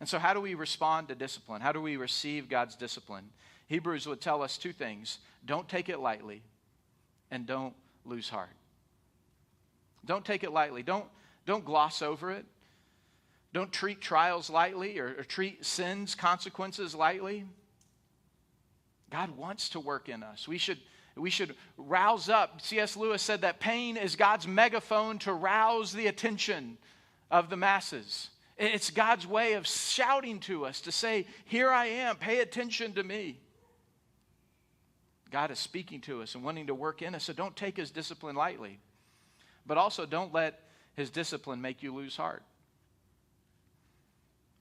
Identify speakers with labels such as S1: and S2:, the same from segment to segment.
S1: And so how do we respond to discipline? How do we receive God's discipline? Hebrews would tell us two things. Don't take it lightly, and don't lose heart. Don't take it lightly. Don't gloss over it. Don't treat trials lightly or treat sin's consequences lightly. God wants to work in us. We should rouse up. C.S. Lewis said that pain is God's megaphone to rouse the attention of the masses. It's God's way of shouting to us to say, here I am, pay attention to me. God is speaking to us and wanting to work in us, so don't take his discipline lightly. But also don't let his discipline make you lose heart.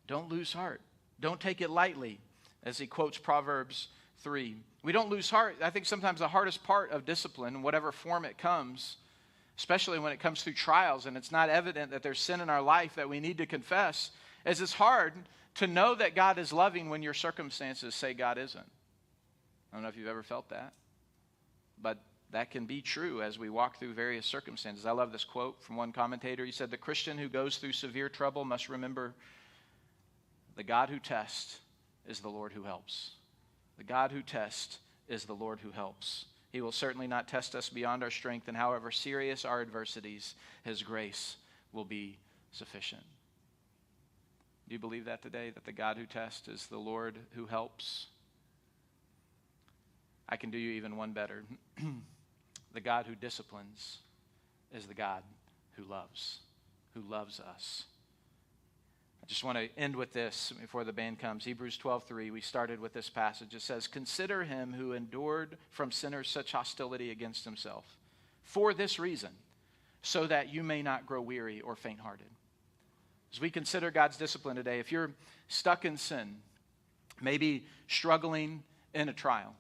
S1: Don't lose heart. Don't take it lightly, as he quotes Proverbs 3. We don't lose heart. I think sometimes the hardest part of discipline, in whatever form it comes, especially when it comes through trials and it's not evident that there's sin in our life that we need to confess, is it's hard to know that God is loving when your circumstances say God isn't. I don't know if you've ever felt that, but that can be true as we walk through various circumstances. I love this quote from one commentator. He said, "The Christian who goes through severe trouble must remember the God who tests is the Lord who helps." The God who tests is the Lord who helps. He will certainly not test us beyond our strength, and however serious our adversities, his grace will be sufficient. Do you believe that today, that the God who tests is the Lord who helps? I can do you even one better. The God who disciplines is the God who loves us. I just want to end with this before the band comes. Hebrews 12:3, we started with this passage. It says, "Consider him who endured from sinners such hostility against himself, for this reason, so that you may not grow weary or faint-hearted." As we consider God's discipline today, if you're stuck in sin, maybe struggling in a trial,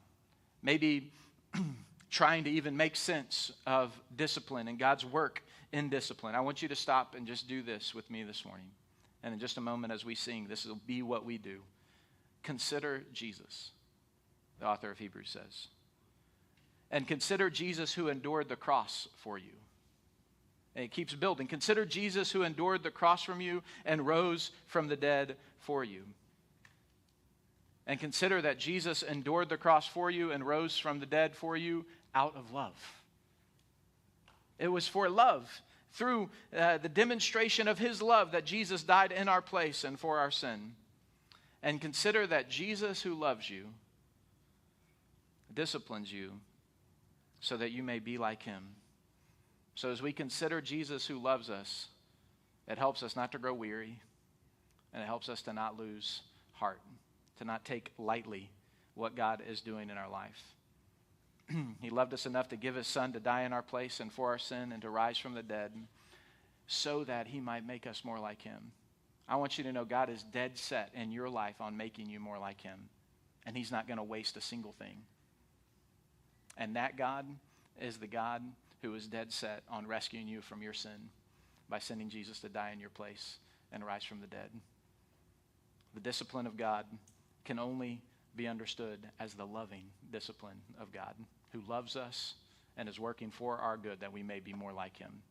S1: maybe trying to even make sense of discipline and God's work in discipline, I want you to stop and just do this with me this morning. And in just a moment as we sing, this will be what we do. Consider Jesus, the author of Hebrews says. And consider Jesus who endured the cross for you. And it keeps building. Consider Jesus who endured the cross from you and rose from the dead for you. And consider that Jesus endured the cross for you and rose from the dead for you out of love. It was for love. Through the demonstration of his love that Jesus died in our place and for our sin. And consider that Jesus who loves you disciplines you so that you may be like him. So as we consider Jesus who loves us, it helps us not to grow weary, and it helps us to not lose heart, to not take lightly what God is doing in our life. He loved us enough to give his son to die in our place and for our sin and to rise from the dead so that he might make us more like him. I want you to know God is dead set in your life on making you more like him. And he's not going to waste a single thing. And that God is the God who is dead set on rescuing you from your sin by sending Jesus to die in your place and rise from the dead. The discipline of God can only be understood as the loving discipline of God, who loves us and is working for our good that we may be more like him.